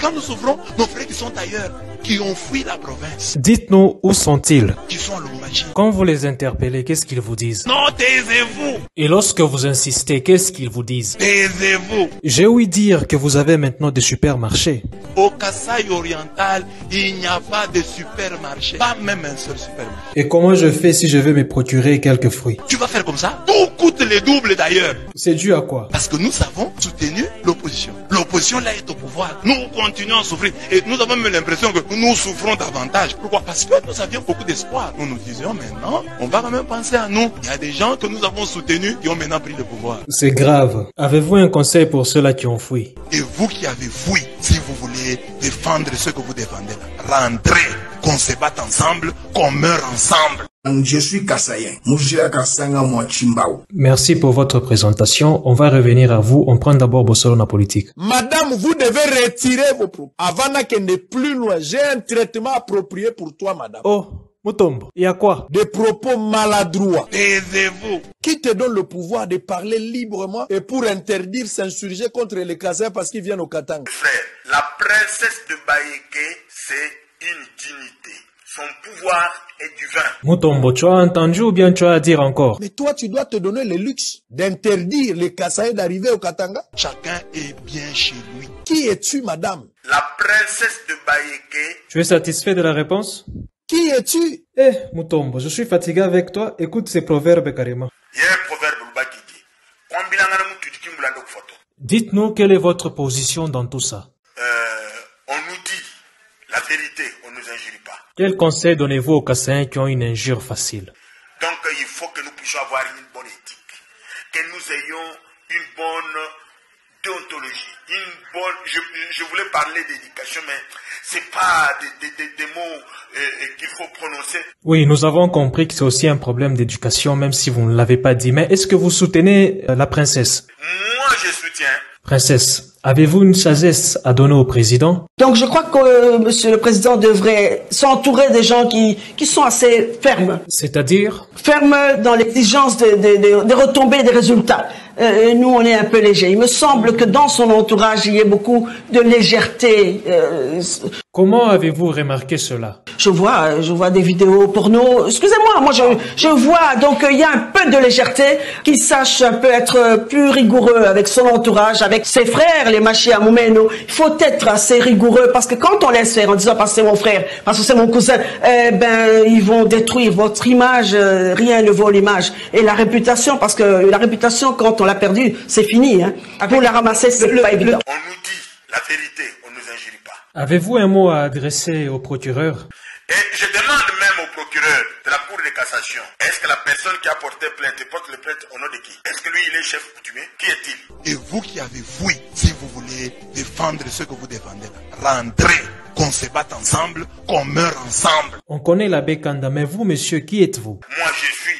quand nous souffrons, nos frères qui sont ailleurs, qui ont fui la province. Dites-nous, où sont-ils? Qui sont à Lubumbashi. Quand vous les interpellez, qu'est-ce qu'ils vous disent? Non, taisez-vous. Et lorsque vous insistez, qu'est-ce qu'ils vous disent? Taisez-vous. J'ai ouï dire que vous avez maintenant des supermarchés. Au Kasaï oriental, il n'y a pas de supermarché. Pas même un seul supermarché. Et comment je fais si je veux me procurer quelques fruits? Tu vas faire comme ça? Tout coûte le double d'ailleurs. C'est dû à quoi? Parce que nous avons soutenu l'opposition. L'opposition là est au pouvoir. Nous continuons à souffrir. Et nous avons même l'impression que nous souffrons davantage. Pourquoi? Parce que nous avions beaucoup d'espoir. Nous nous disions maintenant, on va quand même penser à nous. Il y a des gens que nous avons soutenus qui ont maintenant pris le pouvoir. C'est grave. Avez-vous un conseil pour ceux-là qui ont fui? Et vous qui avez fui, si vous voulez défendre ce que vous défendez là, rentrez, qu'on se batte ensemble, qu'on meurt ensemble. Je suis Kassayen. Merci pour votre présentation. On va revenir à vous. On prend d'abord Bossolo na politique. Madame, vous devez retirer vos propos. Avant qu'elle n'ait plus loin, j'ai un traitement approprié pour toi, madame. Oh, Mutombo, il y a quoi? Des propos maladroits. Taisez-vous. Qui te donne le pouvoir de parler librement et pour interdire s'insurger contre les Kasaïens parce qu'ils viennent au Katanga? Frère, la princesse de Baïké, c'est une dignité. Son pouvoir est du vin. Mutombo, tu as entendu ou bien tu as à dire encore? Mais toi, tu dois te donner le luxe d'interdire les Kasaïens d'arriver au Katanga? Chacun est bien chez lui. Qui es-tu, madame? La princesse de Baïké. Tu es satisfait de la réponse? Qui es-tu? Eh, Mutombo, je suis fatigué avec toi. Écoute ces proverbes carrément. Il y a un proverbe qui dit Dites-nous quelle est votre position dans tout ça. On nous dit la vérité, on ne nous injurie pas. Quel conseil donnez-vous aux Kassaïens qui ont une injure facile? Donc il faut que nous puissions avoir une bonne éthique, que nous ayons une bonne déontologie, une bonne. Je voulais parler d'éducation, mais c'est pas des mots qu'il faut prononcer. Oui, nous avons compris que c'est aussi un problème d'éducation, même si vous ne l'avez pas dit. Mais est-ce que vous soutenez la princesse? Moi, je soutiens. Princesse, avez-vous une sagesse à donner au président? Donc je crois que monsieur le président devrait s'entourer des gens qui sont assez fermes. C'est-à-dire? Fermes dans l'exigence des retombées des résultats. Nous, on est un peu légers. Il me semble que dans son entourage, il y a beaucoup de légèreté. Comment avez-vous remarqué cela? Je vois des vidéos porno. Excusez-moi, moi je vois. Donc il y a un peu de légèreté, qu'il sache un peu être plus rigoureux avec son entourage, avec ses frères, les machis à Moumeno. Il faut être assez rigoureux parce que quand on laisse faire en disant parce que c'est mon frère, parce que c'est mon cousin, ils vont détruire votre image. Rien ne vaut l'image et la réputation, parce que la réputation quand on l'a perdue, c'est fini. Hein. Pour la ramasser, c'est pas évident. On nous dit la vérité, on ne nous injurie pas. Avez-vous un mot à adresser au procureur? Et je demande même au procureur de la Cour de cassation, est-ce que la personne qui a porté plainte porte le plainte au nom de qui? Est-ce que lui, il est chef coutumier? Qui est-il? Et vous qui avez fui, si vous voulez défendre ce que vous défendez, rentrez, qu'on se batte ensemble, qu'on meurt ensemble. On connaît l'abbé Kanda, mais vous, monsieur, qui êtes-vous? Moi, je suis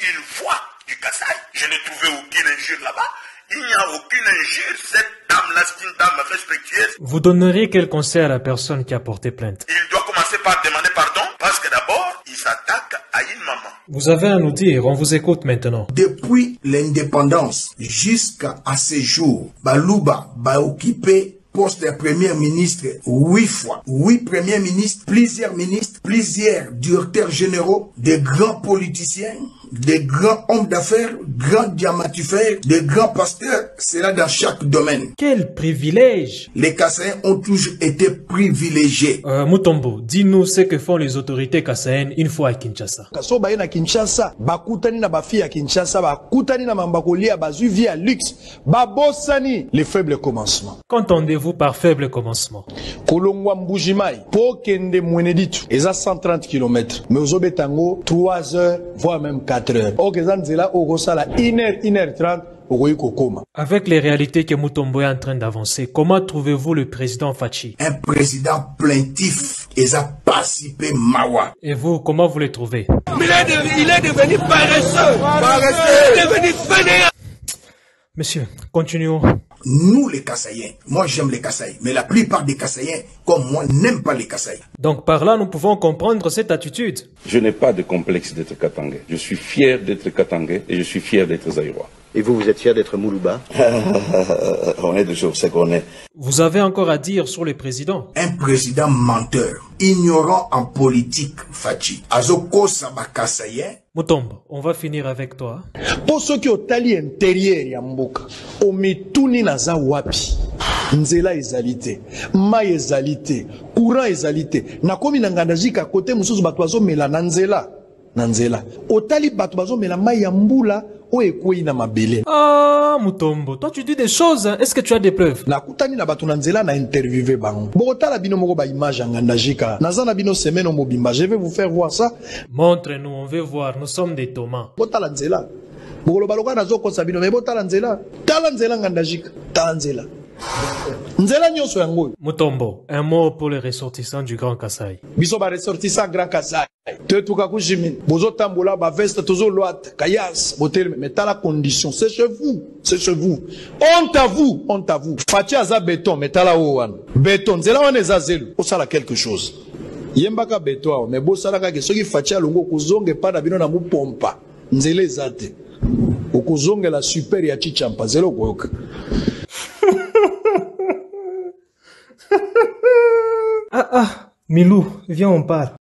une voix du Kasaï. Je n'ai trouvé aucune injure là-bas. Il n'y a aucune injure. Cette dame-là, c'est une dame respectueuse. Vous donneriez quel conseil à la personne qui a porté plainte? Il doit commencer par demander pardon, parce que d'abord, il s'attaque à une maman. Vous avez à nous dire, on vous écoute maintenant. Depuis l'indépendance jusqu'à ce jour, Balouba va occuper poste de premier ministre 8 fois. 8 premiers ministres, plusieurs directeurs généraux, des grands politiciens, des grands hommes d'affaires, grands diamantifères, des grands pasteurs, c'est là dans chaque domaine. Quel privilège! Les Kassaïens ont toujours été privilégiés. Mutombo, dis-nous ce que font les autorités kassaïennes une fois à Kinshasa. Kaso baye na Kinshasa, bakutani na bafi ya Kinshasa, bakutani na mambakolia bazu via luxe, babosani les faibles commencements. Qu'entendez-vous par faible commencement? Kolongwa Mbujimai, po kende Mweneditu, eza 130 km, mais ozobetango 3 heures, voire même 4 heures. Okezanzela ogosala 1h30, ogoyikokoma. Avec les réalités que Mutombo est en train d'avancer, comment trouvez-vous le président Fachi? Un président plaintif, eza participé mawa. Et vous, comment vous le trouvez? Il est devenu paresseux. Il est devenu fainéant. Monsieur, continuons. Nous les Kassaïens, moi j'aime les Kassaïs, mais la plupart des Kassaïens, comme moi, n'aiment pas les Kassaïs. Donc par là, nous pouvons comprendre cette attitude. Je n'ai pas de complexe d'être Katangais. Je suis fier d'être Katangais et je suis fier d'être Zaïrois. Et vous, vous êtes fier d'être Moulouba? On est toujours ce qu'on est. Vous avez encore à dire sur le président? Un président menteur, ignorant en politique, Fachi. Azoko Sabakasayen. Mutombo, on va finir avec toi. Pour ceux qui ont tali intérieur ya mboka, omituni naza wapi. Nzela ezalité, mai ezalité, courant ezalité. Nakomi nangandajika côté mususu batu bazo mela na nzela. Nanzela. Otali batu bazo mela mai ya mbula. Ah, Mutombo, toi tu dis des choses, hein? Est-ce que tu as des preuves? Na kutani na batu nanzela na interviewé bango. Bogota bino moko ba image ngandajika. Nazana bino semaine o mobimba. Je vais vous faire voir ça. Montre-nous, on veut voir. Nous sommes des Thomas. Bota la nzela. Bogolo baloka nazo kosa bino me bota la nzela. Tala nzela ngandajika. Tala nzela. Nzela nyoso yango. Mutombo, un mot pour les ressortissants du Grand Kasaï. Biso ba ressortissants Grand Kasaï. Te tukaku jimin. Bozo tambola ba veste tozo loat. Kayas. Botel mais t'as la condition. C'est chez vous. C'est chez vous. Honte à vous. Honte à vous. Fati aza béton. Mais t'as la ouan. Béton. Nzela wane zazelu. Osala quelque chose. Yembaka béton. Mais bo sala ka ke soki fati alongo kuzonge pa na bino na mu pompa. Nzela ezate. Okuzonge la super ya chichampa. Zelo koyoka. Ah, Milou, viens on parle.